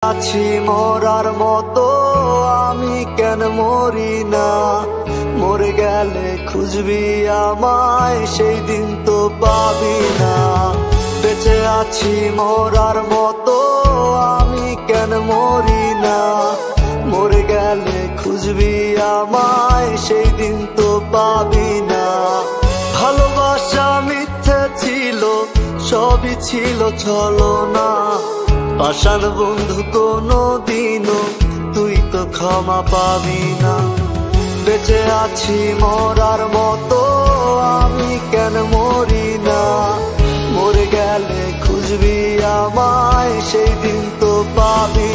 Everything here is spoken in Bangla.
আছি মরার মতো আমি কেন মরি না, মরে গেলে খুঁজবি আমায় সেই দিন তো পাবি না। বেঁচে আছি মরার মতো আমি কেন মরি না, মরে গেলে খুঁজবি আমায় সেই দিন তো পাবি না। ভালোবাসা মিথ্যে ছিল, সবই ছিল ছলনা, পাষাণ বন্ধু কোনো দিনও তুই তো ক্ষমা পাবি না। বেঁচে আছি মরার মতো আমি কেন মরি না, মরে গেলে খুঁজবি আমায় সেই দিন তো পাবি